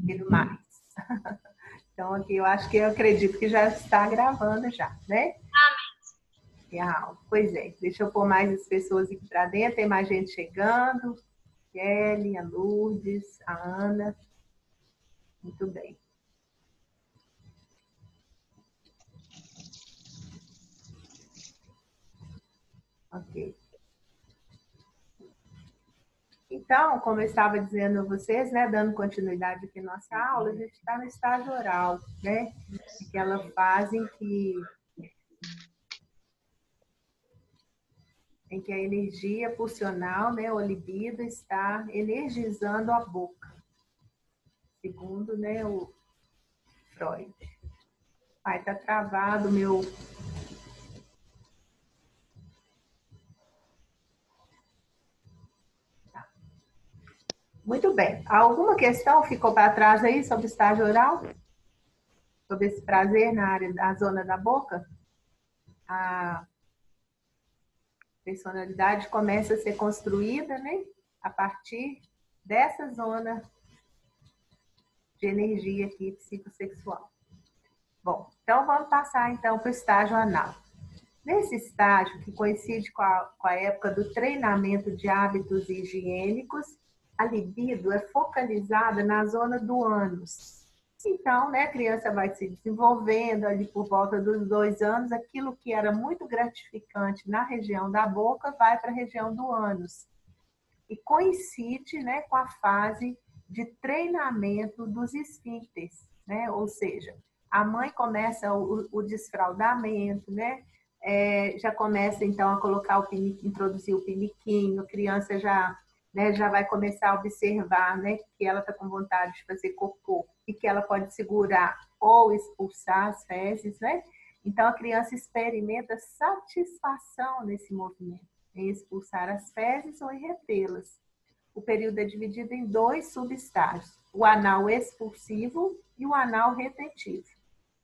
e mais. Então, aqui eu acredito que já está gravando já, né? Pois é, deixa eu pôr mais as pessoas aqui para dentro, tem mais gente chegando. Kelly, a Lourdes, a Ana. Muito bem. Ok. Então, como eu estava dizendo a vocês, né, dando continuidade aqui na nossa aula, a gente está no estágio oral, né? Aquela fase em que a energia pulsional, né, o libido, está energizando a boca, segundo, né, o Freud. Ai, tá travado meu... Tá. Muito bem. Alguma questão ficou para trás aí sobre o estágio oral? Sobre esse prazer na área da zona da boca? A personalidade começa a ser construída, né, a partir dessa zona de energia aqui psicossexual. Bom, então vamos passar então para o estágio anal. Nesse estágio, que coincide com a época do treinamento de hábitos higiênicos, a libido é focalizada na zona do ânus. Então, né, a criança vai se desenvolvendo ali por volta dos 2 anos, aquilo que era muito gratificante na região da boca vai para a região do ânus. E coincide, né, com a fase de treinamento dos esfíncteres, né? Ou seja, a mãe começa o desfraldamento, né? Já começa então a colocar o piniquinho, introduzir o piniquinho, a criança já, né, já vai começar a observar, né, que ela está com vontade de fazer cocô e que ela pode segurar ou expulsar as fezes, né? Então a criança experimenta satisfação nesse movimento, em expulsar as fezes ou em retê-las. O período é dividido em 2 subestágios, o anal expulsivo e o anal retentivo.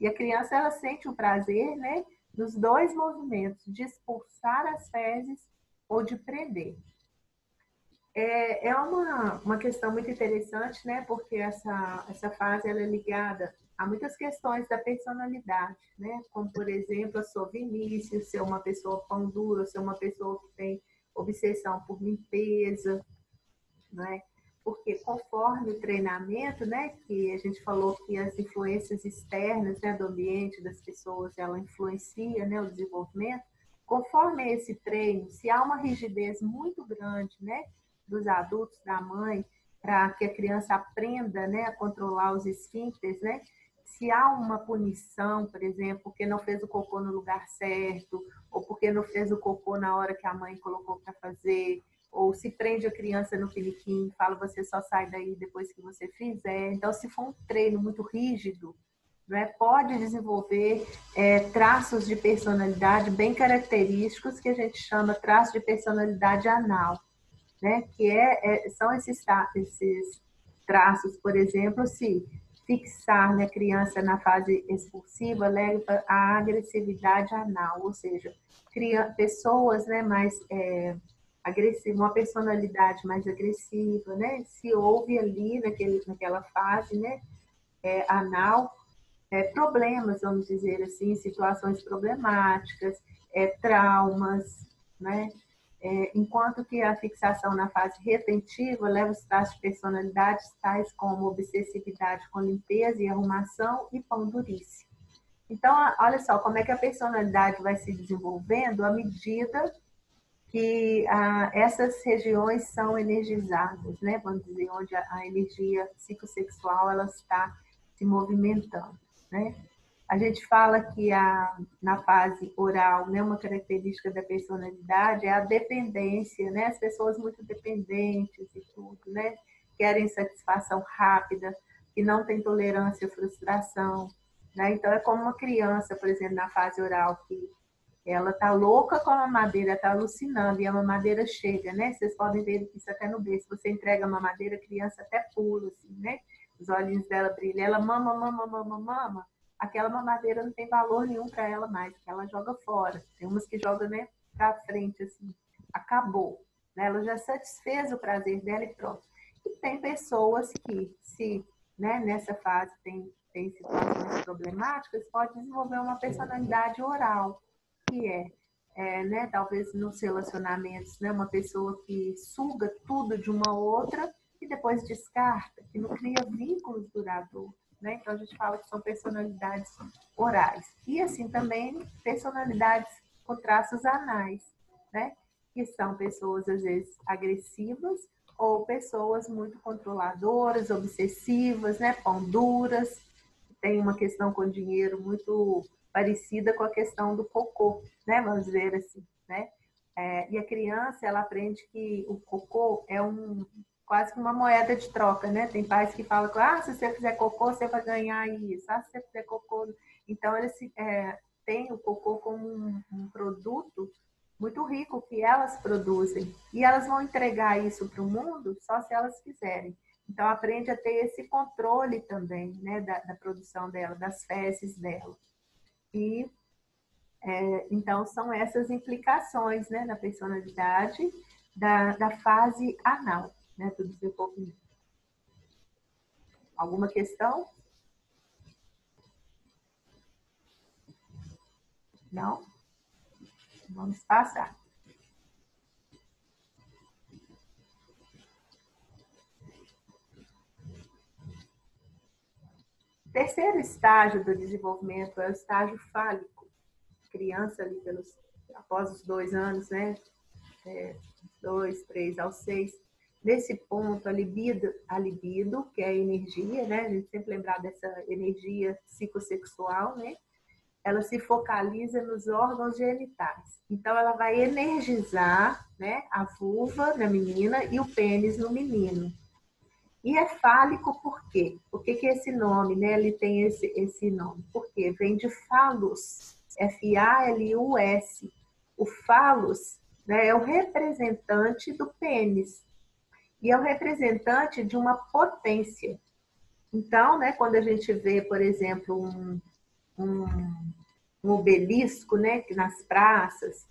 E a criança ela sente o prazer, né, nos 2 movimentos, de expulsar as fezes ou de prender. É uma questão muito interessante, né, porque essa fase ela é ligada a muitas questões da personalidade, né, como, por exemplo, a sovinice, ser uma pessoa pão dura, ser uma pessoa que tem obsessão por limpeza, né? Porque conforme o treinamento, né, que a gente falou que as influências externas, né, do ambiente, das pessoas, ela influencia, né, o desenvolvimento, conforme esse treino, se há uma rigidez muito grande, né, dos adultos, da mãe, para que a criança aprenda, né, a controlar os esfíncteres, né, se há uma punição, por exemplo, porque não fez o cocô no lugar certo, ou porque não fez o cocô na hora que a mãe colocou para fazer, ou se prende a criança no piniquinho, fala você só sai daí depois que você fizer. Então, se for um treino muito rígido, né, pode desenvolver traços de personalidade bem característicos que a gente chama traços de personalidade anal, né, que são esses traços, por exemplo, se fixar na criança na fase expulsiva leva à agressividade anal, ou seja, pessoas, né, mais agressiva, uma personalidade mais agressiva, né? Se houve ali naquela fase, né, anal, problemas, vamos dizer assim, situações problemáticas, traumas, né? Enquanto que a fixação na fase retentiva leva os traços de personalidade tais como obsessividade com limpeza e arrumação e pão-durice. Então, olha só como é que a personalidade vai se desenvolvendo à medida que essas regiões são energizadas, né? Vamos dizer, onde a energia psicossexual ela está se movimentando, né? A gente fala que na fase oral, né, uma característica da personalidade é a dependência, né? As pessoas muito dependentes e tudo, né? Querem satisfação rápida, que não tem tolerância à frustração, né? Então é como uma criança, por exemplo, na fase oral que ela tá louca com a mamadeira, tá alucinando, e a mamadeira chega, né? Vocês podem ver isso até no berço. Você entrega a mamadeira, a criança até pula, assim, né? Os olhinhos dela brilham. Ela mama, mama, mama, mama. Aquela mamadeira não tem valor nenhum para ela mais, porque ela joga fora. Tem umas que jogam, né, para frente, assim. Acabou. Né? Ela já satisfez o prazer dela e pronto. E tem pessoas que se né, nessa fase tem situações problemáticas, pode desenvolver uma personalidade oral, que né, talvez nos relacionamentos, né, uma pessoa que suga tudo de uma outra e depois descarta, que não cria vínculos duradouros. Né? Então, a gente fala que são personalidades orais. E, assim, também personalidades com traços anais, né? Que são pessoas, às vezes, agressivas ou pessoas muito controladoras, obsessivas, né? Pão duras. Tem uma questão com dinheiro muito parecida com a questão do cocô, né? Vamos dizer assim, né? E a criança, ela aprende que o cocô é quase que uma moeda de troca, né? Tem pais que falam que, se você fizer cocô, você vai ganhar isso. Se você fizer cocô... Então, eles têm o cocô como um produto muito rico que elas produzem. E elas vão entregar isso para o mundo só se elas quiserem. Então, aprende a ter esse controle também, né? Da produção dela, das fezes dela. E, então, são essas implicações, né? Na personalidade da fase anal, né, do desenvolvimento. Alguma questão? Não? Vamos passar. O terceiro estágio do desenvolvimento é o estágio fálico. Criança ali após os 2 anos, né? 2, 3 aos 6. Nesse ponto, a libido, que é a energia, né? A gente sempre lembrar dessa energia psicossexual, né? Ela se focaliza nos órgãos genitais. Então, ela vai energizar, né, a vulva na menina e o pênis no menino. E é fálico por quê? Por que esse nome, né? Ele tem esse nome? Porque vem de phallus, F-A-L-U-S. O phallus, né, é o representante do pênis. E é o representante de uma potência. Então, né, quando a gente vê, por exemplo, um obelisco, né, que nas praças,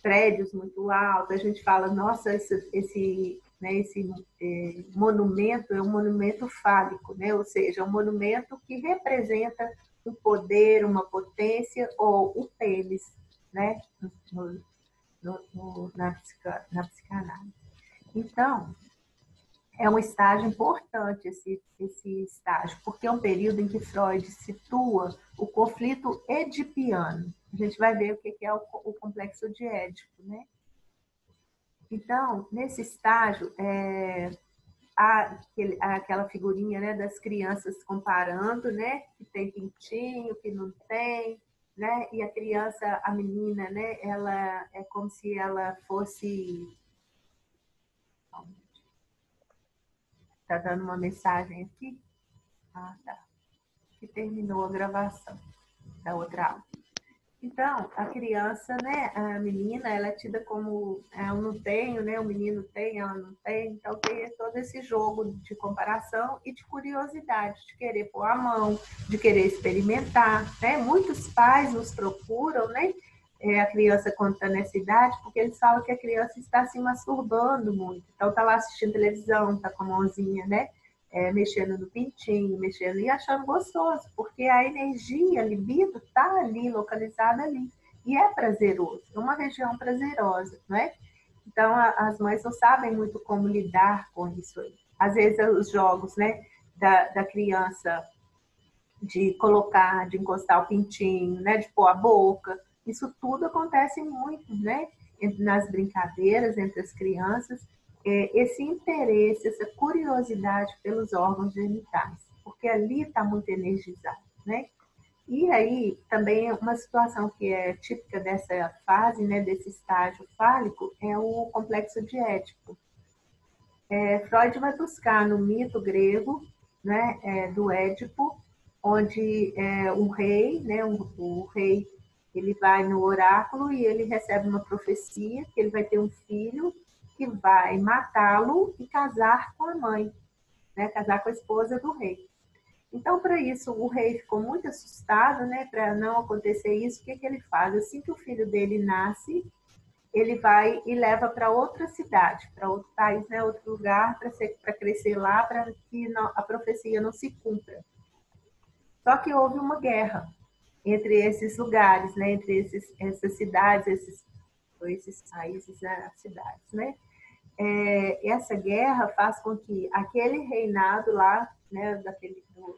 prédios muito altos, a gente fala, nossa, esse monumento é um monumento fálico, né? Ou seja, é um monumento que representa um poder, uma potência ou o pênis, né? Na psicanálise. Então, é um estágio importante esse estágio, porque é um período em que Freud situa o conflito edipiano. A gente vai ver o que é o complexo de Édipo, né? Então, nesse estágio, há aquela figurinha, né, das crianças comparando, né, que tem pintinho, que não tem, né, e a criança, a menina, né, ela é como se ela fosse... Tá dando uma mensagem aqui? Ah, tá. Que terminou a gravação da outra aula. Então, a criança, né, a menina, ela é tida como eu não tenho, né, o menino tem, ela não tem. Então, tem todo esse jogo de comparação e de curiosidade, de querer pôr a mão, de querer experimentar, né? Muitos pais nos procuram, né, a criança quando está nessa idade, porque eles falam que a criança está se masturbando muito. Então, está lá assistindo televisão, está com a mãozinha, né, mexendo no pintinho, mexendo e achando gostoso, porque a energia, a libido está ali, localizada ali. E é prazeroso, é uma região prazerosa, não é? Então, as mães não sabem muito como lidar com isso aí. Às vezes, os jogos, né, da criança de colocar, de encostar o pintinho, né, de pôr a boca, isso tudo acontece muito, né, nas brincadeiras entre as crianças, esse interesse, essa curiosidade pelos órgãos genitais, porque ali está muito energizado, né? E aí também uma situação que é típica dessa fase, né, desse estágio fálico, é o complexo de Édipo. Freud vai buscar no mito grego, né, do Édipo, onde o rei, né, o rei, ele vai no oráculo e ele recebe uma profecia que ele vai ter um filho que vai matá-lo e casar com a mãe, né, casar com a esposa do rei. Então, para isso, o rei ficou muito assustado, né, para não acontecer isso, o que ele faz? Assim que o filho dele nasce, ele vai e leva para outra cidade, para outro país, né, outro lugar, para crescer lá, para que não, a profecia não se cumpra. Só que houve uma guerra entre esses lugares, né, entre essas cidades, esses países, né, cidades, né? Essa guerra faz com que aquele reinado lá, né,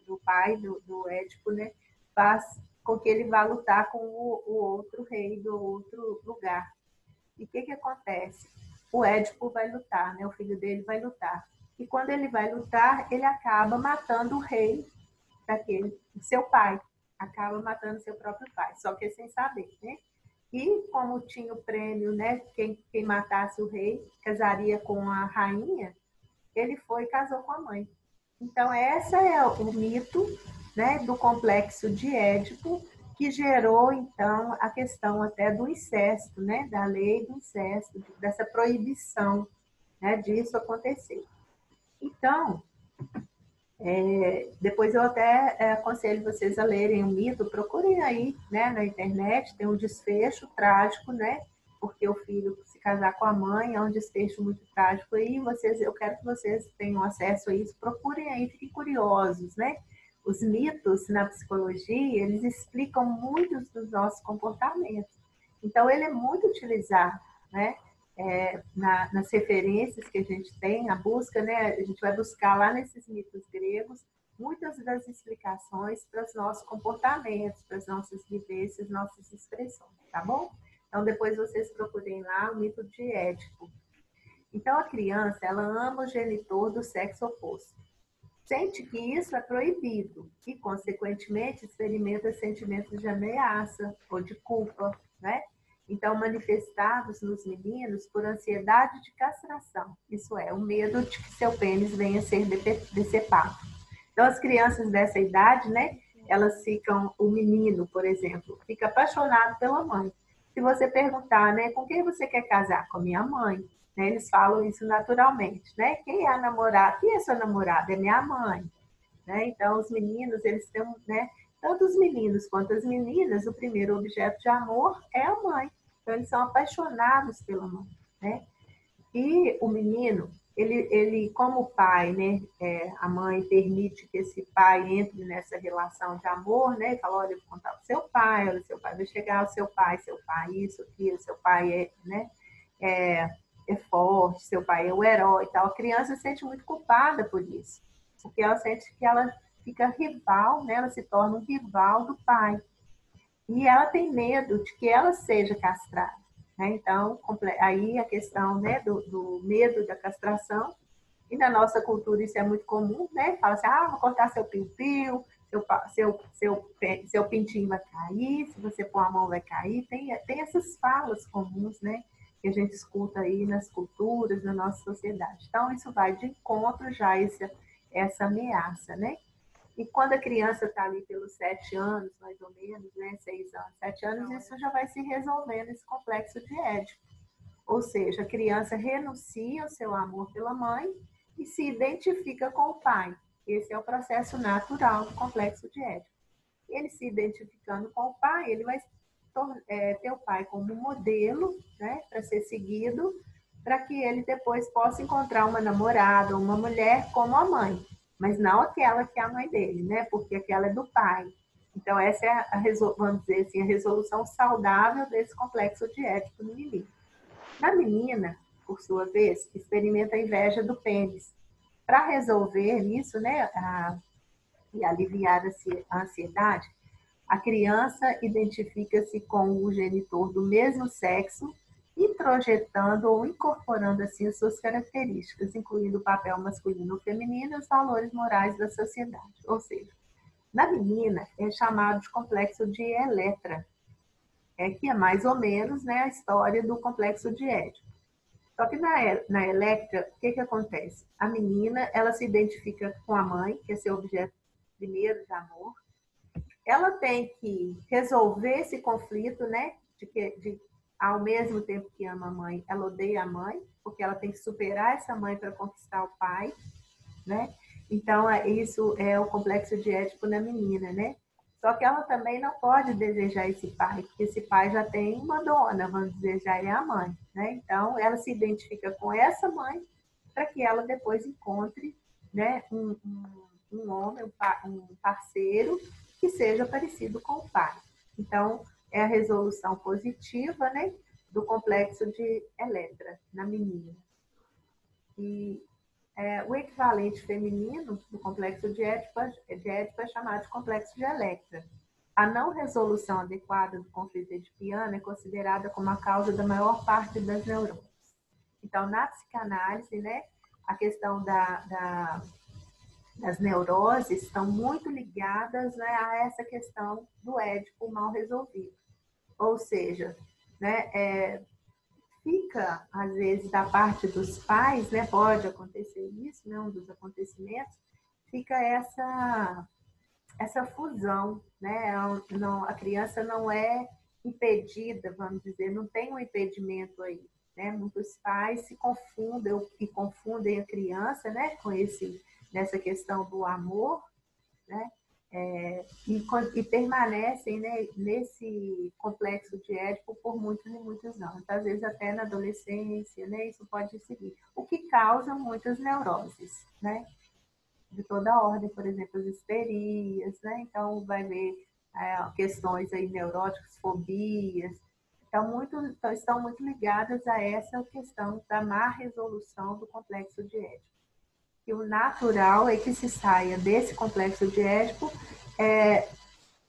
do pai do Édipo, né, faz com que ele vá lutar com o outro rei do outro lugar. E o que acontece? O Édipo vai lutar, né, o filho dele vai lutar. E quando ele vai lutar, ele acaba matando o rei daquele, seu pai. Acaba matando seu próprio pai, só que sem saber, né? E como tinha o prêmio, né? Quem matasse o rei casaria com a rainha, ele foi e casou com a mãe. Então, esse é o mito, né, do complexo de Édipo, que gerou, então, a questão até do incesto, né, da lei do incesto, dessa proibição, né, disso acontecer. Então, depois eu até aconselho vocês a lerem o mito, procurem aí, né, na internet, tem um desfecho trágico, né, porque o filho se casar com a mãe é um desfecho muito trágico aí, eu quero que vocês tenham acesso a isso, procurem aí, fiquem curiosos, né. Os mitos na psicologia, eles explicam muitos dos nossos comportamentos. Então, ele é muito utilizado, né, nas referências que a gente tem, a busca, né, a gente vai buscar lá nesses mitos gregos muitas das explicações para os nossos comportamentos, para as nossas vivências, nossas expressões, tá bom? Então, depois vocês procurem lá o mito de Édipo. Então, a criança, ela ama o genitor do sexo oposto. Sente que isso é proibido e, consequentemente, experimenta sentimentos de ameaça ou de culpa, né? Então, manifestados nos meninos por ansiedade de castração, isso é, o medo de que seu pênis venha a ser decepado. Então, as crianças dessa idade, né, elas ficam, o menino, por exemplo, fica apaixonado pela mãe. Se você perguntar, né, com quem você quer casar? Com a minha mãe. Né, eles falam isso naturalmente, né? Quem é a namorada? Quem é sua namorada? É minha mãe. Né? Então, os meninos, eles têm, né, tanto os meninos quanto as meninas, o primeiro objeto de amor é a mãe. Então, eles são apaixonados pela mãe, né? E o menino, ele como pai, né, a mãe permite que esse pai entre nessa relação de amor, né, e fala, olha, eu vou contar pro seu pai, olha, seu pai vai chegar, o seu pai, isso, aquilo, seu pai é, né, é forte, seu pai é o herói e tal. A criança se sente muito culpada por isso, porque ela sente que ela fica rival, né, ela se torna um rival do pai. E ela tem medo de que ela seja castrada. Né? Então, aí a questão, né, do medo da castração, e na nossa cultura isso é muito comum, né? Fala assim, vou cortar seu piu-piu, seu pintinho vai cair, se você pôr a mão vai cair. Tem essas falas comuns, né? Que a gente escuta aí nas culturas, na nossa sociedade. Então, isso vai de encontro já a essa ameaça, né? E quando a criança está ali pelos 7 anos, mais ou menos, né, 6 anos, 7 anos, isso já vai se resolvendo, esse complexo de Édipo. Ou seja, a criança renuncia ao seu amor pela mãe e se identifica com o pai. Esse é o processo natural do complexo de Édipo. Ele se identificando com o pai, ele vai ter o pai como modelo, né, para ser seguido, para que ele depois possa encontrar uma namorada ou uma mulher como a mãe, mas não aquela que é a mãe dele, né, porque aquela é do pai. Então, essa é vamos dizer assim, a resolução saudável desse complexo de Édipo no menino. Na menina, por sua vez, experimenta a inveja do pênis. Para resolver isso, né, e aliviar a ansiedade, a criança identifica-se com o genitor do mesmo sexo, introjetando ou incorporando assim as suas características, incluindo o papel masculino ou feminino e os valores morais da sociedade. Ou seja, na menina é chamado de complexo de Eletra, que é mais ou menos, né, a história do complexo de Édipo. Só que na Electra, o que acontece? A menina, ela se identifica com a mãe, que é seu objeto primeiro de amor. Ela tem que resolver esse conflito, né? Ao mesmo tempo que ama a mãe, ela odeia a mãe, porque ela tem que superar essa mãe para conquistar o pai, né? Então, isso é o complexo de Édipo na menina, né? Só que ela também não pode desejar esse pai, porque esse pai já tem uma dona, vamos dizer, já é a mãe. né? Então, ela se identifica com essa mãe para que ela depois encontre, né, um homem, um parceiro que seja parecido com o pai. Então, é a resolução positiva, né, do complexo de Electra na menina. E o equivalente feminino do complexo de Édipo é chamado de complexo de Electra. A não resolução adequada do conflito edipiano é considerada como a causa da maior parte das neuroses. Então, na psicanálise, né, a questão das neuroses estão muito ligadas, né, a essa questão do Édipo mal resolvido. Ou seja, né, fica, às vezes, da parte dos pais, né, pode acontecer isso, né, um dos acontecimentos, fica essa fusão, né? A criança não é impedida, vamos dizer, não tem um impedimento aí, né? Muitos pais se confundem a criança, né, com nessa questão do amor, né? E permanecem, né, nesse complexo de Édipo por muitos e muitos anos, às vezes até na adolescência, né? Isso pode seguir, o que causa muitas neuroses, né? De toda a ordem, por exemplo, as histerias, né? Então, vai ver questões aí neuróticas, fobias. Então, estão muito ligadas a essa questão da má resolução do complexo de Édipo. E o natural é que se saia desse complexo de Édipo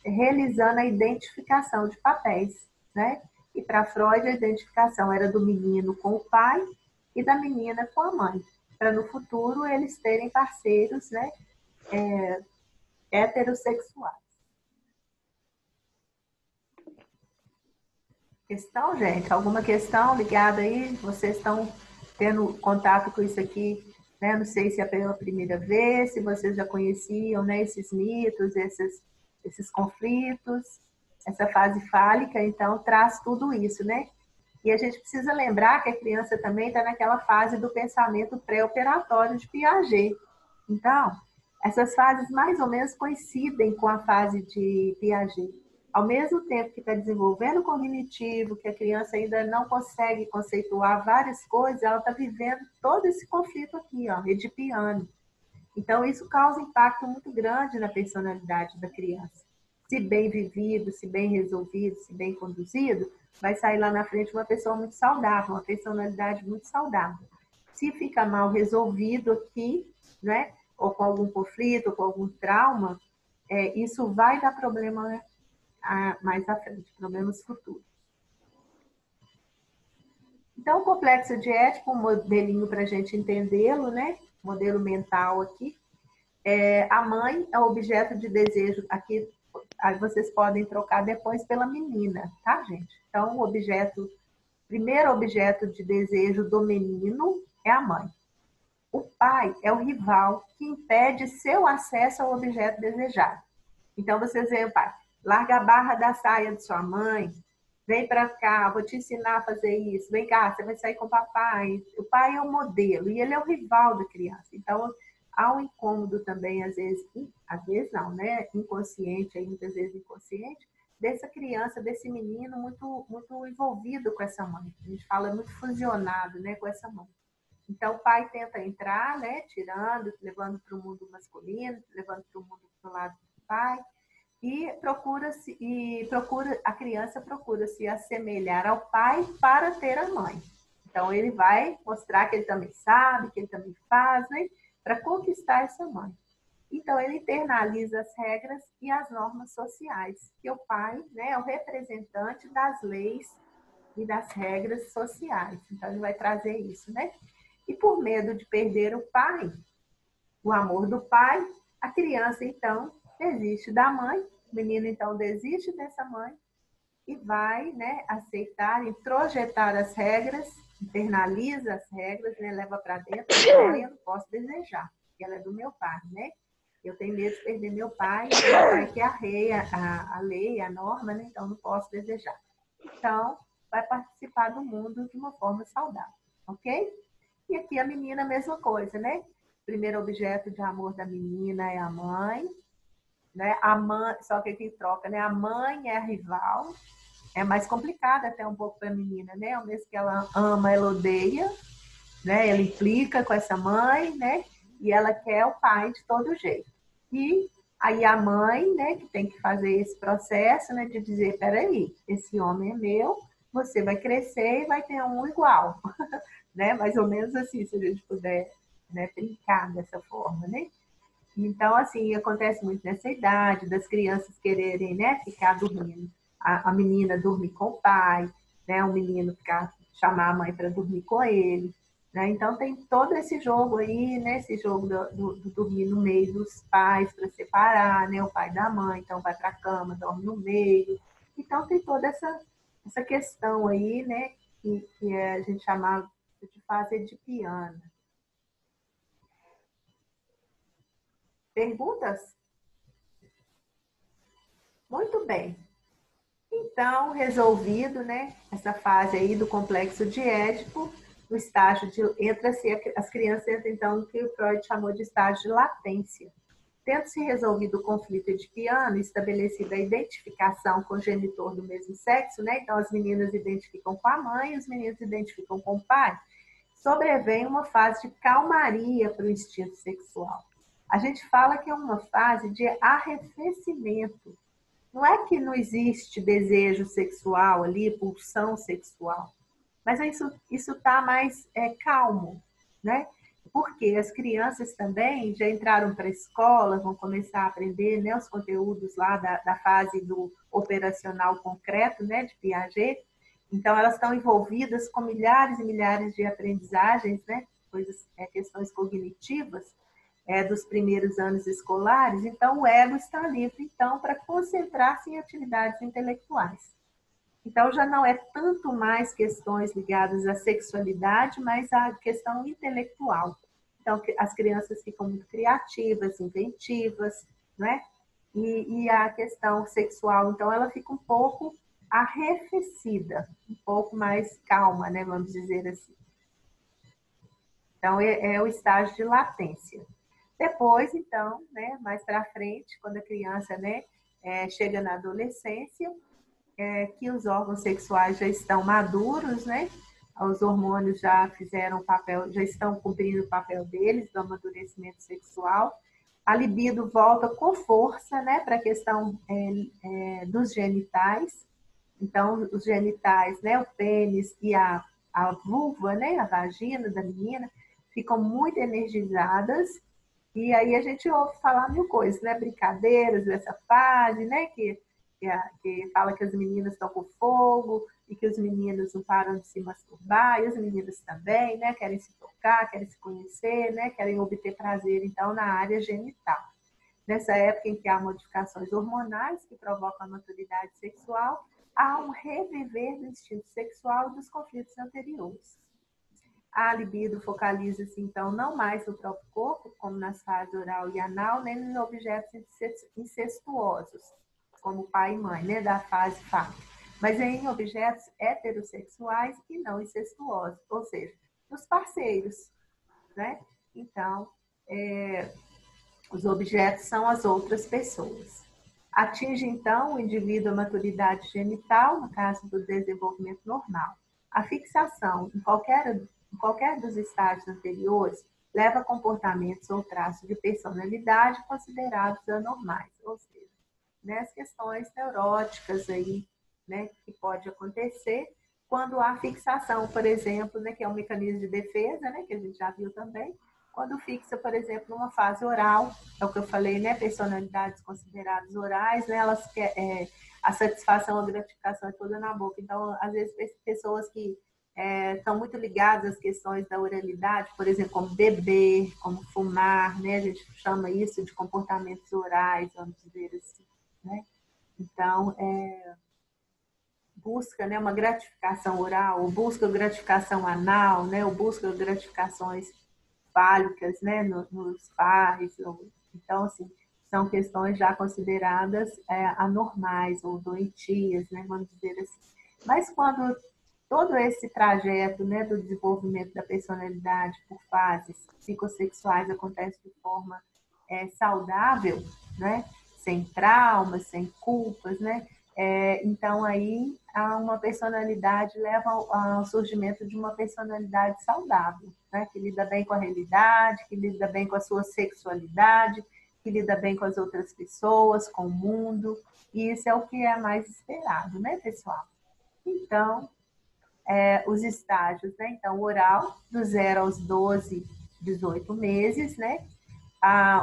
realizando a identificação de papéis, né? E para Freud, a identificação era do menino com o pai e da menina com a mãe, para no futuro eles terem parceiros, né, heterossexuais. Questão, gente? Alguma questão ligada aí? Vocês estão tendo contato com isso aqui, né? Não sei se é pela primeira vez, se vocês já conheciam, né, esses mitos, esses conflitos, essa fase fálica, então traz tudo isso, né? E a gente precisa lembrar que a criança também está naquela fase do pensamento pré-operatório de Piaget. Então, essas fases mais ou menos coincidem com a fase de Piaget. Ao mesmo tempo que está desenvolvendo o cognitivo, que a criança ainda não consegue conceituar várias coisas, ela está vivendo todo esse conflito aqui, ó, edipiano. Então, isso causa impacto muito grande na personalidade da criança. Se bem vivido, se bem resolvido, se bem conduzido, vai sair lá na frente uma pessoa muito saudável, uma personalidade muito saudável. Se fica mal resolvido aqui, né, ou com algum conflito, ou com algum trauma, isso vai dar problema, né, mais à frente, problemas futuros. Então, o complexo de Édipo, um modelinho para a gente entendê-lo, né, modelo mental aqui. A mãe é o objeto de desejo, aqui aí vocês podem trocar depois pela menina, tá, gente? Então, primeiro objeto de desejo do menino é a mãe. O pai é o rival que impede seu acesso ao objeto desejado. Então, vocês veem o pai, larga a barra da saia de sua mãe, vem para cá, vou te ensinar a fazer isso, vem cá, você vai sair com o papai. O pai é o modelo e ele é o rival da criança. Então, há um incômodo também, às vezes não, né? Inconsciente, aí, muitas vezes inconsciente, dessa criança, desse menino muito, muito envolvido com essa mãe. A gente fala muito fusionado, né, com essa mãe. Então, o pai tenta entrar, né, tirando, levando para o mundo masculino, levando para o mundo do lado do pai, e a criança procura se assemelhar ao pai para ter a mãe. Então, ele vai mostrar que ele também sabe, que ele também faz, né, para conquistar essa mãe. Então, ele internaliza as regras e as normas sociais, que o pai, né, é o representante das leis e das regras sociais. Então, ele vai trazer isso, né? E por medo de perder o pai, o amor do pai, a criança, então, desiste da mãe, o menino, então, desiste dessa mãe e vai, né, aceitar, introjetar as regras, internaliza as regras, né, leva para dentro, eu não posso desejar, porque ela é do meu pai, né? Eu tenho medo de perder meu pai que arreia a lei, a norma, né? Então não posso desejar. Então, vai participar do mundo de uma forma saudável, ok? E aqui a menina, a mesma coisa, né? O primeiro objeto de amor da menina é a mãe, né? A mãe, só que aqui troca, né? A mãe é a rival é mais complicado até um pouco para a menina, né? Ao mesmo que ela ama, ela odeia, né? Ela implica com essa mãe, né? E ela quer o pai de todo jeito. E aí a mãe, né, que tem que fazer esse processo, né, de dizer, peraí, esse homem é meu, você vai crescer e vai ter um igual, né? Mais ou menos assim, se a gente puder, né, brincar dessa forma, né? Então, assim, acontece muito nessa idade, das crianças quererem, né, ficar dormindo. A menina dormir com o pai, né, o menino ficar, chamar a mãe para dormir com ele. Né? Então, tem todo esse jogo aí, né, esse jogo do dormir no meio dos pais para separar, né, o pai da mãe, então vai para a cama, dorme no meio. Então, tem toda essa questão aí, né, que a gente chamava de fase edipiana. Perguntas? Muito bem. Então, resolvido, né, essa fase aí do complexo de Édipo, o estágio de entra-se as crianças entram então no que o Freud chamou de estágio de latência. Tendo-se resolvido o conflito edipiano, estabelecida a identificação com o genitor do mesmo sexo, né? Então as meninas identificam com a mãe, os meninos identificam com o pai, sobrevém uma fase de calmaria para o instinto sexual. A gente fala que é uma fase de arrefecimento. Não é que não existe desejo sexual ali, pulsão sexual, mas isso está mais calmo, né? Porque as crianças também já entraram para a escola, vão começar a aprender, né, os conteúdos lá da fase do operacional concreto, né, de Piaget. Então, elas estão envolvidas com milhares e milhares de aprendizagens, né, coisas, questões cognitivas, dos primeiros anos escolares, então o ego está livre então para concentrar-se em atividades intelectuais. Então já não é tanto mais questões ligadas à sexualidade, mas à questão intelectual. Então as crianças ficam muito criativas, inventivas, né? E a questão sexual, então ela fica um pouco arrefecida, um pouco mais calma, né? Vamos dizer assim. Então é o estágio de latência. Depois, então, né, mais para frente, quando a criança, né, chega na adolescência, que os órgãos sexuais já estão maduros, né, os hormônios já fizeram o papel, já estão cumprindo o papel deles, do amadurecimento sexual. A libido volta com força, né, para a questão dos genitais. Então, os genitais, né, o pênis e a vulva, né, a vagina da menina, ficam muito energizadas. E aí a gente ouve falar mil coisas, né? Brincadeiras dessa fase, né? Que fala que as meninas estão com fogo e que os meninos não param de se masturbar, e os meninos também, né? Querem se tocar, querem se conhecer, né? Querem obter prazer, então, na área genital. Nessa época em que há modificações hormonais que provocam a maturidade sexual, há um reviver do instinto sexual e dos conflitos anteriores. A libido focaliza-se, então, não mais no próprio corpo, como nas fases oral e anal, nem nos objetos incestuosos, como pai e mãe, né, da fase fálica, mas em objetos heterossexuais e não incestuosos, ou seja, nos parceiros, né? Então, os objetos são as outras pessoas. Atinge, então, o indivíduo a maturidade genital, no caso do desenvolvimento normal. A fixação em qualquer dos estágios anteriores leva a comportamentos ou traços de personalidade considerados anormais, ou seja, né, as questões neuróticas aí, né, que pode acontecer quando há fixação, por exemplo, né, que é um mecanismo de defesa, né, que a gente já viu também, quando fixa, por exemplo, numa fase oral, é o que eu falei, né, personalidades consideradas orais, né, elas a satisfação, a gratificação é toda na boca. Então, às vezes, pessoas que estão muito ligadas às questões da oralidade, por exemplo, como beber, como fumar, né, a gente chama isso de comportamentos orais, vamos dizer assim, né? Então, busca, né, uma gratificação oral, ou busca gratificação anal, né, ou busca gratificações fálicas, né, nos pais. Então, assim, são questões já consideradas anormais ou doentias, né, vamos dizer assim. Mas quando todo esse trajeto, né, do desenvolvimento da personalidade por fases psicossexuais acontece de forma saudável, né, sem traumas, sem culpas, né, Então, aí, há uma personalidade leva ao surgimento de uma personalidade saudável, né? Que lida bem com a realidade, que lida bem com a sua sexualidade, que lida bem com as outras pessoas, com o mundo. E isso é o que é mais esperado, né, pessoal? Então, os estágios, né? Então, o oral, do 0 aos 12, 18 meses, né?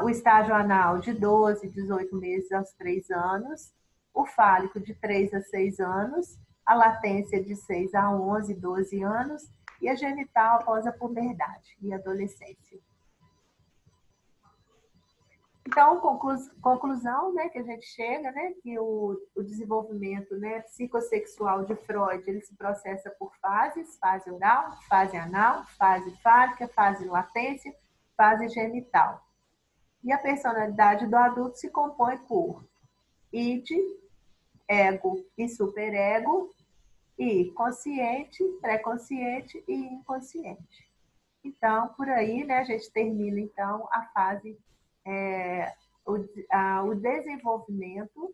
O estágio anal de 12, 18 meses aos 3 anos, o fálico de 3 a 6 anos, a latência de 6 a 11, 12 anos e a genital após a puberdade e adolescência. Então, conclusão, né, que a gente chega, né, que o desenvolvimento, né, psicossexual de Freud, ele se processa por fases: fase oral, fase anal, fase fálica, fase latência, fase genital. E a personalidade do adulto se compõe por id, ego e superego, e consciente, pré-consciente e inconsciente. Então, por aí, né, a gente termina, então, a fase, o desenvolvimento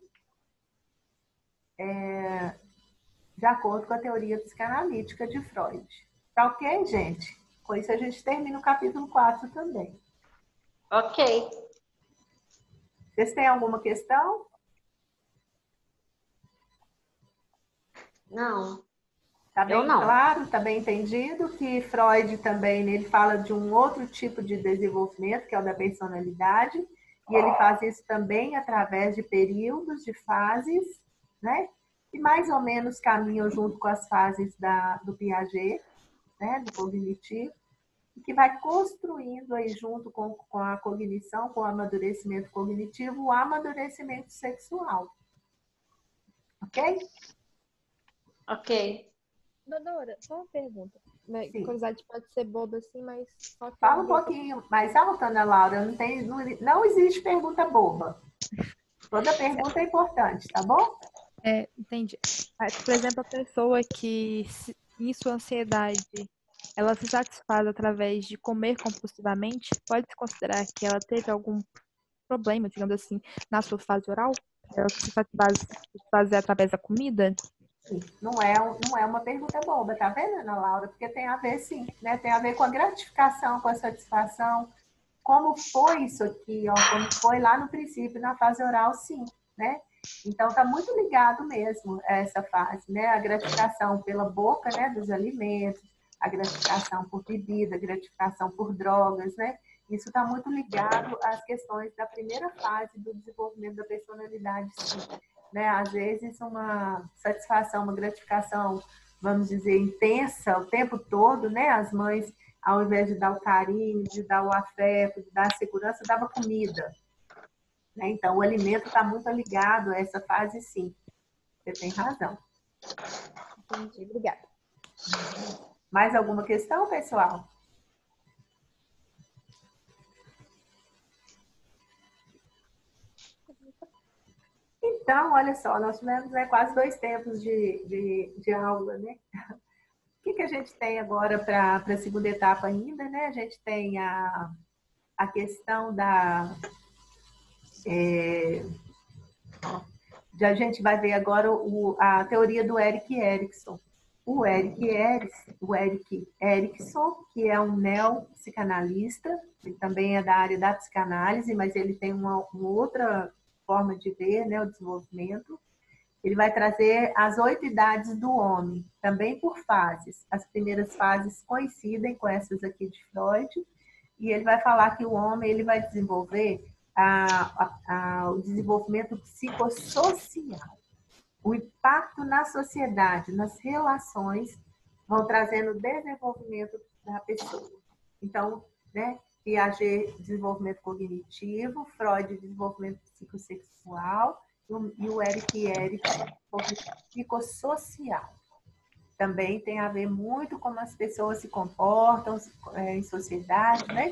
de acordo com a teoria psicanalítica de Freud. Tá ok, gente? Com isso a gente termina o capítulo 4 também. Ok. Vocês têm alguma questão? Não. Está bem claro, está bem entendido que Freud também ele fala de um outro tipo de desenvolvimento, que é o da personalidade, e ele faz isso também através de períodos, de fases, né? E mais ou menos caminham junto com as fases do Piaget, né? Do cognitivo, e que vai construindo aí junto com a cognição, com o amadurecimento cognitivo, o amadurecimento sexual. Ok? Ok. Dodora, só uma pergunta. Sim. Curiosidade pode ser boba assim, mas só que Fala um pouquinho mais alto, Ana Laura. Não existe pergunta boba. Toda pergunta é importante, tá bom? Entendi. Mas, por exemplo, a pessoa que, em sua ansiedade, ela se satisfaz através de comer compulsivamente, pode-se considerar que ela teve algum problema, digamos assim, na sua fase oral? Ela se satisfaz através da comida? Não é uma pergunta boba, tá vendo, Ana Laura? Porque tem a ver, sim, né? Tem a ver com a gratificação, com a satisfação. Como foi isso aqui, ó? Como foi lá no princípio, na fase oral, sim, né? Então, está muito ligado mesmo a essa fase, né? A gratificação pela boca, né? Dos alimentos, a gratificação por bebida, a gratificação por drogas, né? Isso está muito ligado às questões da primeira fase do desenvolvimento da personalidade, sim. Né? Às vezes, uma satisfação, uma gratificação, vamos dizer, intensa o tempo todo, né? As mães, ao invés de dar o carinho, de dar o afeto, de dar a segurança, dava comida. Né? Então, o alimento está muito ligado a essa fase, sim. Você tem razão. Entendi, obrigada. Mais alguma questão, pessoal? Então, olha só, nós tivemos quase 2 tempos de aula, né? O que a gente tem agora para a segunda etapa ainda, né? A gente tem a questão a gente vai ver agora a teoria do Erik Erikson. O Erik Erikson, que é um neopsicanalista, ele também é da área da psicanálise, mas ele tem uma outra forma de ver, né, o desenvolvimento. Ele vai trazer as 8 idades do homem, também por fases. As primeiras fases coincidem com essas aqui de Freud, e ele vai falar que o homem ele vai desenvolver o desenvolvimento psicossocial. O impacto na sociedade, nas relações, vão trazendo desenvolvimento da pessoa. Então, né, Piaget, desenvolvimento cognitivo, Freud, desenvolvimento psicossexual, e o Erik Erikson, psicossocial. Também tem a ver muito como as pessoas se comportam em sociedade, né?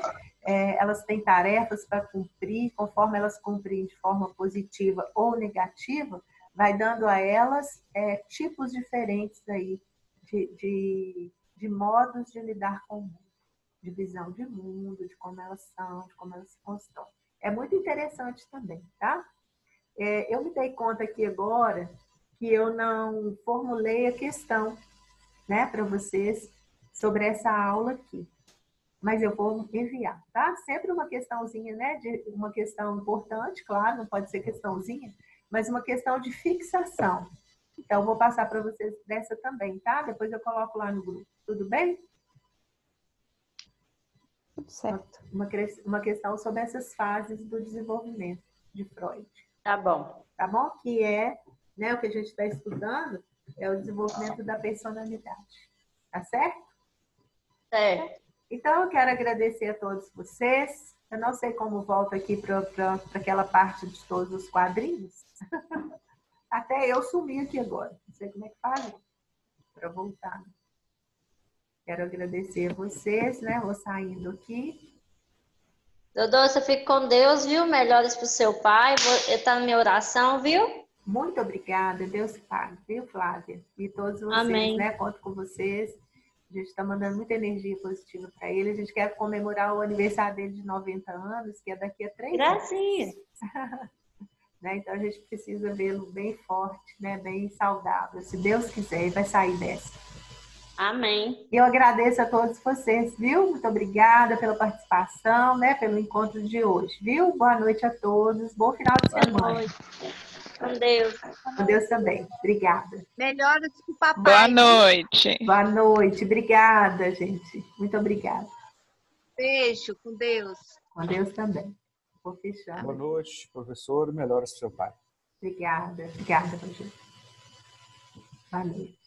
Elas têm tarefas para cumprir, conforme elas cumprem de forma positiva ou negativa, vai dando a elas tipos diferentes aí de modos de lidar com o mundo, de visão de mundo, de como elas são, de como elas se constroem. É muito interessante também, tá? Eu me dei conta aqui agora que que eu não formulei a questão, né, para vocês sobre essa aula aqui. Mas eu vou enviar, tá? Sempre uma questãozinha, né? Uma questão importante, claro, não pode ser questãozinha, mas uma questão de fixação. Então, eu vou passar para vocês dessa também, tá? Depois eu coloco lá no grupo. Tudo bem? Certo. Uma questão sobre essas fases do desenvolvimento de Freud. Tá bom. Tá bom? Que é, né, o que a gente está estudando é o desenvolvimento da personalidade. Tá certo? Certo. Então, eu quero agradecer a todos vocês. Eu não sei como volto aqui para aquela parte de todos os quadrinhos. Até eu sumi aqui agora. Não sei como é que faz para voltar. Quero agradecer a vocês, né? Vou saindo aqui. Dodô, você fica com Deus, viu? Melhoras pro seu pai. Ele tá na minha oração, viu? Muito obrigada. Deus pague, viu, Flávia? E todos vocês, Amém. né? Conto com vocês. A gente está mandando muita energia positiva para ele. A gente quer comemorar o aniversário dele de 90 anos, que é daqui a 3 anos. Gracinha. Né? Então a gente precisa vê-lo bem forte, né? Bem saudável. Se Deus quiser, ele vai sair dessa. Amém. Eu agradeço a todos vocês, viu? Muito obrigada pela participação, né? Pelo encontro de hoje, viu? Boa noite a todos. Bom final de semana. Boa noite. Com Deus. Com Deus também. Obrigada. Melhoras pro papai. Boa noite. Boa noite. Obrigada, gente. Muito obrigada. Beijo, com Deus. Com Deus também. Vou fechar. Boa noite, professor. Melhoras para o seu pai. Obrigada. Obrigada, Rogério. Boa noite.